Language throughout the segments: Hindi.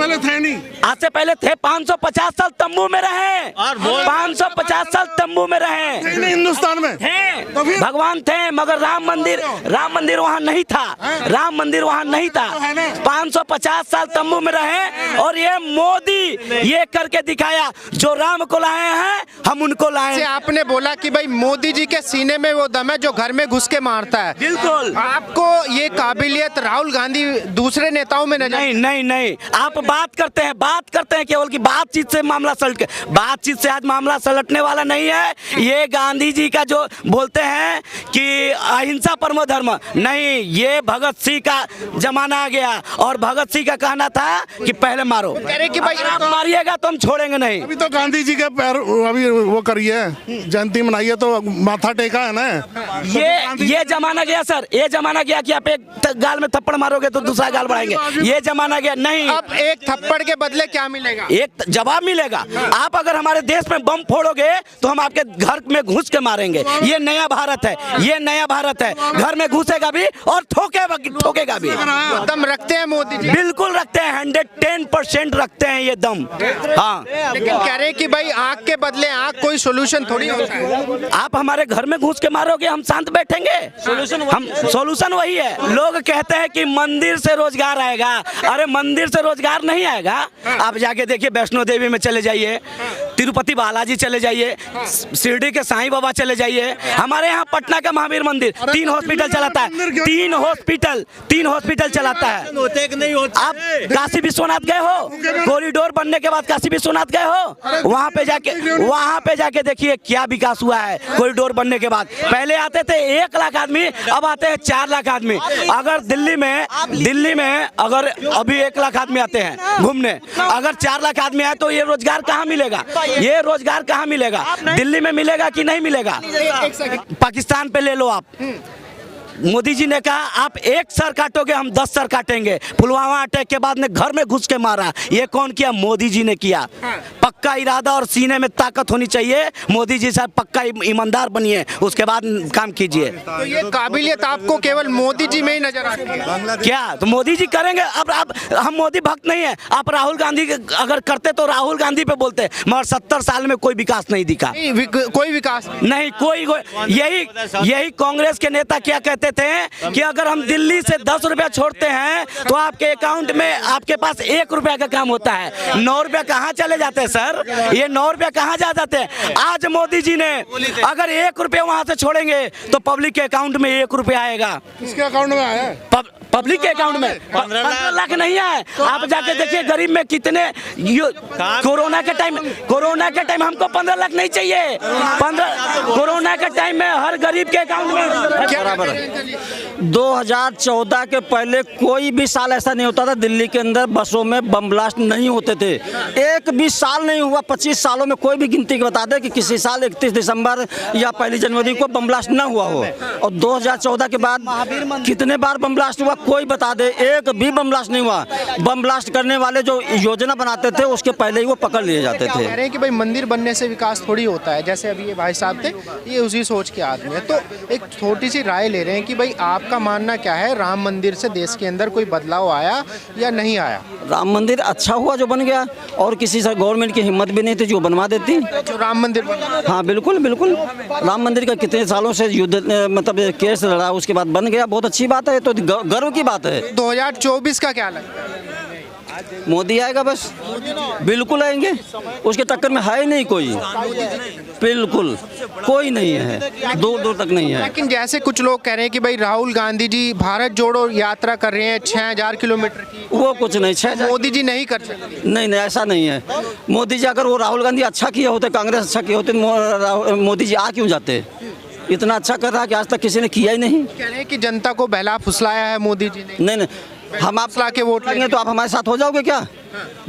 पहले थे नहीं, आज से पहले थे। 550 साल तंबू में रहे, 550 साल तंबू में रहे हिंदुस्तान में तो भगवान थे, मगर राम मंदिर वहाँ नहीं था, राम मंदिर वहाँ नहीं था। 550 साल तंबू में रहे और ये मोदी ये करके दिखाया, जो राम को लाए हैं हम उनको लाए। आपने बोला कि भाई मोदी जी के सीने में वो दम है जो घर में घुस के मारता है। बिल्कुल। आपको ये काबिलियत राहुल गांधी दूसरे नेताओं में नहीं, आप बात करते हैं केवल कि बातचीत से मामला बातचीत से आज मामला सलटने वाला नहीं है। ये गांधी जी का जो बोलते हैं कि अहिंसा परमो धर्म, नहीं, ये भगत सिंह का जमाना आ गया और भगत सिंह का कहना था कि पहले मारो, कह रहे कि भाई आप मारिएगा तो हम छोड़ेंगे नहीं। अभी तो गांधी जी के पैर अभी वो करिए, जयंती मनाई है तो माथा टेका है ना। ये जमाना गया सर, ये जमाना गया कि आप एक गाल में थप्पड़ मारोगे तो दूसरा गाल बढ़ाएंगे, ये जमाना गया। नहीं, अब एक थप्पड़ के बदले क्या मिलेगा? एक जवाब मिलेगा। आप अगर हमारे देश में बम फोड़ोगे तो हम आपके घर में घुस के मारेंगे। ये नया भारत है, ये नया भारत है। घर में घुसेगा भी और ठोकेगा भी। दम रखते हैं मोदी जी? बिल्कुल रखते हैं, 110% रखते हैं ये दम। हाँ, लेकिन कह रहे कि भाई आग के बदले आग कोई सोल्यूशन थोड़ी होता है। आप हमारे घर में घुस के मारोगे, हम शांत बैठेंगे? सोल्यूशन वही है। लोग कहते हैं कि मंदिर से रोजगार आएगा, अरे मंदिर से रोजगार नहीं आएगा। आप जाके देखिए, वैष्णो देवी में चले जाइए, तिरुपति बालाजी चले जाइए, शिरडी के साईं बाबा चले जाइए, हमारे यहाँ पटना का महावीर मंदिर 3 हॉस्पिटल चलाता है, 3 हॉस्पिटल चलाता है। आप काशी विश्वनाथ गए हो? कॉरिडोर बनने के बाद काशी विश्वनाथ गए हो? वहाँ पे जाके देखिए क्या विकास हुआ है कॉरिडोर बनने के बाद। पहले आते थे 1 लाख आदमी, अब आते हैं 4 लाख आदमी। अगर दिल्ली में अगर अभी 1 लाख आदमी आते हैं घूमने, अगर 4 लाख आदमी आए तो ये रोजगार कहाँ मिलेगा? ये रोजगार कहाँ मिलेगा? दिल्ली में मिलेगा कि नहीं मिलेगा? पाकिस्तान पे ले लो आप, मोदी जी ने कहा आप 1 सर काटोगे हम 10 सर काटेंगे। पुलवामा अटैक के बाद ने घर में घुस के मारा, ये कौन किया? मोदी जी ने किया। पक्का इरादा और सीने में ताकत होनी चाहिए। मोदी जी साहब पक्का ईमानदार बनिए, उसके बाद काम कीजिए। तो ये काबिलियत आपको केवल मोदी जी में ही नजर आती है क्या? तो मोदी जी करेंगे। अब आप, हम मोदी भक्त नहीं है। आप राहुल गांधी अगर करते तो राहुल गांधी पे बोलते, मगर 70 साल में कोई विकास नहीं दिखा, कोई विकास नहीं, कोई। यही कांग्रेस के नेता क्या कहते थे कि अगर हम दिल्ली से 10 रुपया छोड़ते हैं तो आपके अकाउंट में आपके पास 1 रुपया का काम होता है। 9 रुपया कहाँ चले जाते हैं सर? ये 9 रुपया कहाँ जा जाते हैं? आज मोदी जी ने अगर 1 रुपया वहाँ से छोड़ेंगे तो पब्लिक के अकाउंट में 1 रुपया आएगा। किसके अकाउंट में आया? पब्लिक के अकाउंट में 15 लाख नहीं आए। आप जाके देखिए गरीब में कितने, कोरोना के टाइम हमको 15 लाख नहीं चाहिए। कोरोना के टाइम में हर गरीब के अकाउंट में 2014 के पहले कोई भी साल ऐसा नहीं होता था दिल्ली के अंदर बसों में बम ब्लास्ट नहीं होते थे। एक भी साल नहीं हुआ 25 सालों में, कोई भी गिनती के बता दे कि किसी साल 31 दिसंबर या 1 जनवरी को बम ब्लास्ट ना हुआ हो। और 2014 के बाद कितने बार बम ब्लास्ट हुआ कोई बता दे? एक भी बम ब्लास्ट नहीं हुआ। बम ब्लास्ट करने वाले जो योजना बनाते थे उसके पहले ही वो पकड़ लिए जाते थे। कह रहे हैं कि भाई मंदिर बनने से विकास थोड़ी होता है। जैसे अभी ये भाई साहब थे, ये उसी सोच के आदमी है। तो एक छोटी सी राय ले रहे हैं कि भाई आपका मानना क्या है, राम मंदिर से देश के अंदर कोई बदलाव आया या नहीं आया? राम मंदिर अच्छा हुआ जो बन गया, और किसी से गवर्नमेंट की हिम्मत भी नहीं थी जो बनवा देती। जो राम मंदिर बना? हाँ बिल्कुल बिल्कुल। राम मंदिर का कितने सालों से युद्ध मतलब केस लड़ा, उसके बाद बन गया, बहुत अच्छी बात है, तो गर्व की बात है। 2024 का क्या लगता है? मोदी आएगा बस, बिल्कुल आएंगे, उसके टक्कर में है ही नहीं कोई, बिल्कुल कोई नहीं है, दूर दूर तक नहीं है। लेकिन जैसे कुछ लोग कह रहे हैं कि भाई राहुल गांधी जी भारत जोड़ो यात्रा कर रहे हैं 6000 किलोमीटर की, वो कुछ नहीं, 6000 मोदी जी नहीं कर सकते। नहीं नहीं, ऐसा नहीं है। मोदी जी अगर वो राहुल गांधी अच्छा किए होते, कांग्रेस अच्छा किए होते, मोदी जी आ क्यों जाते? इतना अच्छा कर रहा है कि आज तक किसी ने किया ही नहीं। कह रहे हैं कि जनता को बहला फुसलाया है मोदी जी ने। नहीं, हम आप ला के वोट लेंगे तो आप हमारे साथ हो जाओगे क्या?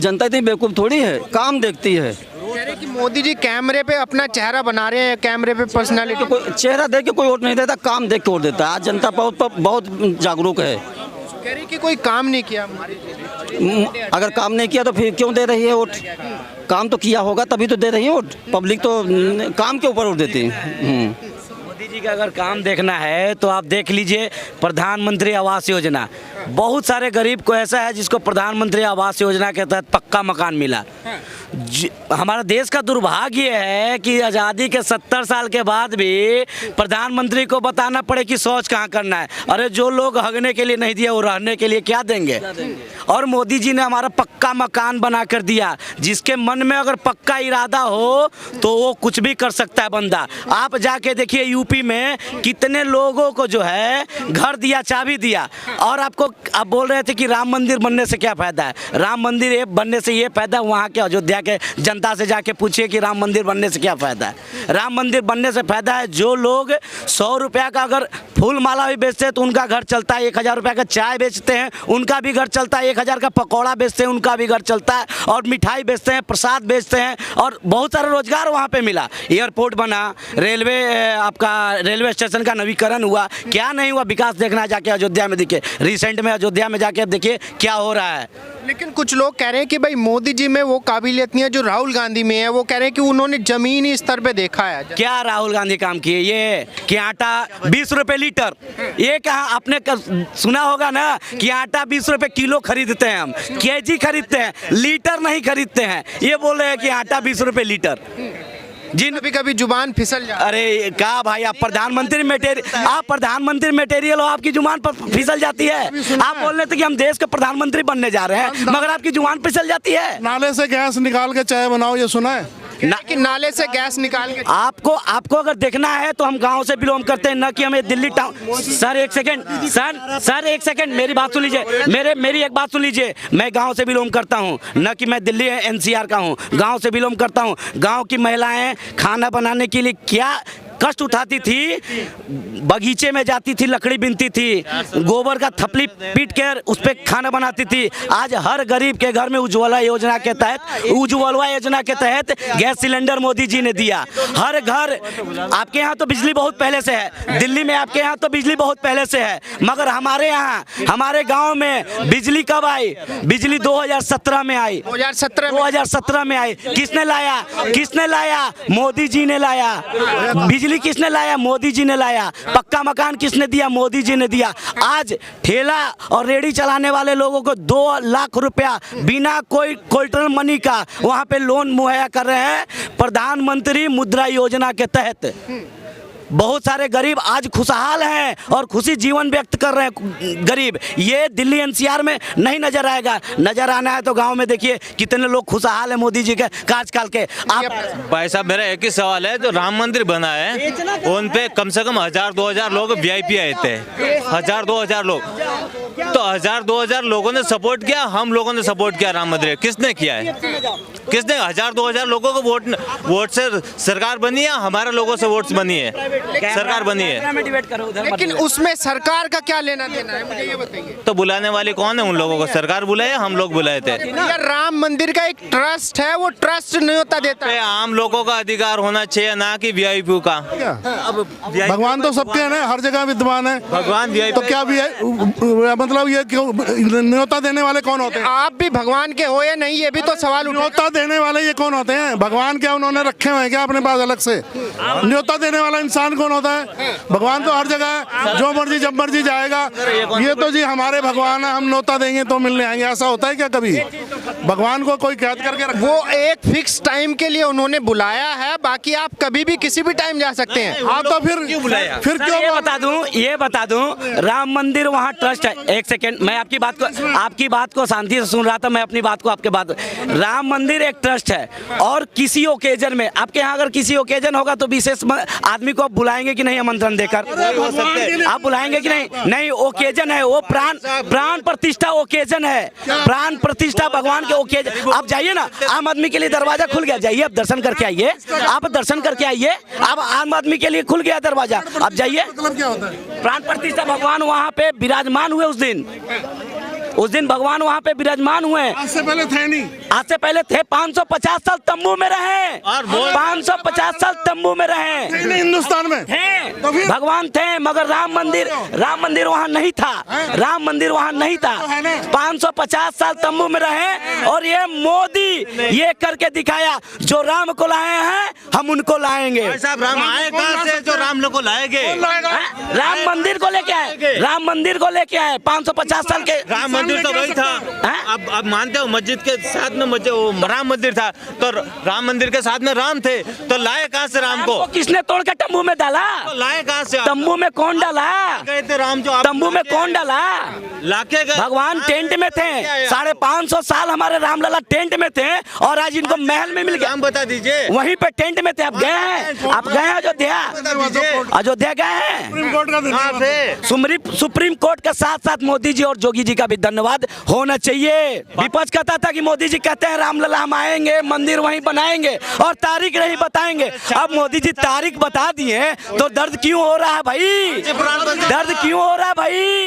जनता इतनी बेवकूफ़ थोड़ी है, काम देखती है। कह रहे कि मोदी जी कैमरे पे अपना चेहरा बना रहे हैं, कैमरे पे पर्सनालिटी। कोई चेहरा देख के कोई वोट नहीं देता, काम देख के वोट देता है। आज जनता बहुत जागरूक है। कह रही कि कोई काम नहीं किया। अगर काम नहीं किया तो फिर क्यों दे रही है वोट? काम तो किया होगा तभी तो दे रही है वोट। पब्लिक तो काम के ऊपर वोट देती है। का अगर काम देखना है तो आप देख लीजिए प्रधानमंत्री आवास योजना। बहुत सारे गरीब को ऐसा है जिसको प्रधानमंत्री आवास योजना के तहत पक्का मकान मिला। हमारा देश का दुर्भाग्य है कि आज़ादी के 70 साल के बाद भी प्रधानमंत्री को बताना पड़े कि शौच कहाँ करना है। अरे जो लोग हगने के लिए नहीं दिया वो रहने के लिए क्या देंगे? और मोदी जी ने हमारा पक्का मकान बना कर दिया। जिसके मन में अगर पक्का इरादा हो तो वो कुछ भी कर सकता है बंदा। आप जाके देखिए यूपी में कितने लोगों को जो है घर दिया, चाबी दिया। और आप बोल रहे थे कि राम मंदिर बनने से क्या फ़ायदा है? राम मंदिर बनने से ये फ़ायदा, वहाँ के अयोध्या के जनता से जाके पूछिए कि राम मंदिर बनने से क्या फ़ायदा है। राम मंदिर बनने से फ़ायदा है जो लोग 100 रुपया का अगर फूल माला भी बेचते हैं तो उनका घर चलता है। 1000 रुपया का चाय बेचते हैं उनका भी घर चलता है। 1000 का पकौड़ा बेचते हैं उनका भी घर चलता है। और मिठाई बेचते हैं, प्रसाद बेचते हैं और बहुत सारा रोजगार वहाँ पे मिला। एयरपोर्ट बना, रेलवे, आपका रेलवे स्टेशन का नवीकरण हुआ। क्या नहीं हुआ? विकास देखना जाके अयोध्या में दिखे। रिसेंट में अयोध्या में जाके देखिए क्या हो रहा है। लेकिन कुछ लोग कह रहे हैं कि भाई मोदी जी में वो काबिलियत नहीं है जो राहुल गांधी में है। वो कह रहे हैं कि उन्होंने जमीनी स्तर पे देखा है। क्या राहुल गांधी काम किए? ये कि आटा 20 रुपए लीटर, ये कहाँ आपने सुना होगा ना कि आटा 20 रुपए किलो खरीदते हैं, हम केजी खरीदते हैं, लीटर नहीं खरीदते हैं। ये बोल रहे हैं कि आटा 20 रुपए लीटर। जिन कभी कभी जुबान फिसल जाती है। अरे क्या भाई, आप प्रधानमंत्री मटेरियल हो, आपकी जुबान पर फिसल जाती है। आप बोल रहे थे कि हम देश के प्रधानमंत्री बनने जा रहे हैं मगर आपकी जुबान फिसल जाती है। नाले से गैस निकाल के चाय बनाओ, ये सुना है? कि नाले से गैस निकाल के आपको अगर देखना है तो हम गांव से बिलोंग करते हैं, न कि हमें दिल्ली टाउन। सर एक सेकंड मेरी बात सुन लीजिए। मेरी एक बात सुन लीजिए। मैं गांव से बिलोंग करता हूं, न कि मैं दिल्ली NCR का हूं। गांव से बिलोंग करता हूं। गांव की महिलाएं खाना बनाने के लिए क्या कष्ट उठाती थी। बगीचे में जाती थी, लकड़ी बीनती थी, गोबर का थपली पीट कर उस पर खाना बनाती थी। आज हर गरीब के घर में उज्ज्वला योजना के तहत गैस सिलेंडर मोदी जी ने दिया। हर घर, आपके यहाँ तो बिजली बहुत पहले से है, दिल्ली में आपके यहाँ तो बिजली बहुत पहले से है, मगर हमारे यहाँ, हमारे गाँव में बिजली कब आई? बिजली 2017 में आई। 2017 में आई। किसने लाया? मोदी जी ने लाया। बिजली किसने लाया? मोदी जी ने लाया। पक्का मकान किसने दिया? मोदी जी ने दिया। आज ठेला और रेडी चलाने वाले लोगों को 2 लाख रुपया बिना कोई कोल्टरल मनी का वहां पे लोन मुहैया कर रहे हैं प्रधानमंत्री मुद्रा योजना के तहत। बहुत सारे गरीब आज खुशहाल हैं और खुशी जीवन व्यक्त कर रहे हैं गरीब। ये दिल्ली NCR में नहीं नजर आएगा। नजर आना है तो गांव में देखिए कितने लोग खुशहाल हैं मोदी जी के कार्यकाल के। आप भाई साहब, मेरा एक ही सवाल है, जो राम मंदिर बना है उन पे कम से कम 1000-2000 लोग VIP आए थे। 1000-2000 लोग, तो 1000-2000 लोगों ने सपोर्ट किया, हम लोगों ने सपोर्ट किया राम मंदिर। किसने किया है? किसने? 1000-2000 लोगों को वोट से सरकार बनी है, हमारे लोगों से वोट्स बनी है, सरकार बनी है। लेकिन उसमें सरकार का क्या लेना देना है, मुझे ये बताइए। तो बुलाने वाले कौन है? उन लोगों को सरकार बुलाए, हम लोग बुलाए थे। यार राम मंदिर का एक ट्रस्ट है, वो ट्रस्ट न्योता देता है। आम लोगों का अधिकार होना चाहिए, ना कि VIP का। अब भगवान तो सबके हैं ना, हर जगह विद्वान है भगवान VIP। तो क्या मतलब ये क्यों न्योता देने वाले कौन होते हैं? आप भी भगवान के हो या नहीं, ये भी तो सवाल न्योता देने वाले ये कौन होते हैं? भगवान क्या उन्होंने रखे हुए हैं क्या अपने पास अलग से? न्योता देने वाला इंसान कौन होता है? भगवान तो हर जगह है, जो मर्जी जब मर्जी जाएगा। ये तो जी हमारे भगवान है, हम न्योता देंगे तो मिलने आएंगे, ऐसा होता है क्या कभी? भगवान को कोई कैद करके रखा? वो एक फिक्स टाइम के लिए उन्होंने बुलाया है, बाकी आप कभी भी किसी भी टाइम जा सकते हैं। हाँ तो फिर बुलाया? फिर क्यों? ये बता दूं राम मंदिर वहाँ ट्रस्ट है। एक सेकेंड, मैं आपकी बात को शांति से सुन रहा था। मैं अपनी बात को आपके बात, राम मंदिर एक ट्रस्ट है और किसी ओकेजन में, आपके यहाँ अगर किसी ओकेजन होगा तो विशेष आदमी को आप बुलाएंगे कि नहीं आमंत्रण देकर? आप बुलाएंगे कि नहीं? नहीं, ओकेजन है वो, प्राण प्रतिष्ठा ओकेजन है, प्राण प्रतिष्ठा भगवान के ओकेजन। आप जाइए ना, आम आदमी के लिए दरवाजा खुल गया, जाइए आप दर्शन करके आइए। आप दर्शन करके आइए, आप आम आदमी के लिए खुल गया दरवाजा, आप जाइए। मतलब क्या होता है? प्राण प्रतिष्ठा भगवान वहाँ पे विराजमान हुए उस दिन। उस दिन भगवान वहाँ पे विराजमान हुए। आज से पहले थे नहीं। आज से पहले थे, 550 साल तंबू में रहे, और बोल- 550 साल तंबू में रहे थे नहीं हिंदुस्तान में। थे, तो फिर? भगवान थे, मगर राम मंदिर वहाँ नहीं था। राम मंदिर वहाँ नहीं था। 550 साल तंबू में रहे और ये मोदी ये करके दिखाया, जो राम को लाए हैं हम उनको लाएंगे। भाई साहब, राम आए कहाँ से जो राम लोग को लाएंगे? राम मंदिर को लेके आए, राम मंदिर को लेके आए 550 साल के। राम मंदिर तो वही था। अब मानते हो मस्जिद के साथ में राम मंदिर था, तो राम मंदिर के साथ में राम थे, तो लाए कहाँ से राम को? किसने तोड़ के तंबू में डाला? तो लाए कहाँ से? तंबू में कौन डाला? गए थे राम जो तंबू में कौन डाला? लाके गए। भगवान टेंट में थे, 550 साल हमारे रामलला टेंट में थे और आज इनको महल में मिल गया। नाम बता दीजिए। वहीं पे टेंट में थे। आप गए हैं? आप गए हैं अयोध्या? अयोध्या गए हैं? सुप्रीम कोर्ट का कहाँ से? सुप्रीम कोर्ट के साथ साथ मोदी जी और जोगी जी का भी धन्यवाद होना चाहिए। विपक्ष कहता था कि मोदी जी कहते हैं रामलला हम आएंगे, मंदिर वहीं बनाएंगे और तारीख नहीं बताएंगे। अब मोदी जी तारीख बता दिए तो दर्द क्यों हो रहा है भाई? दर्द क्यों हो रहा है भाई?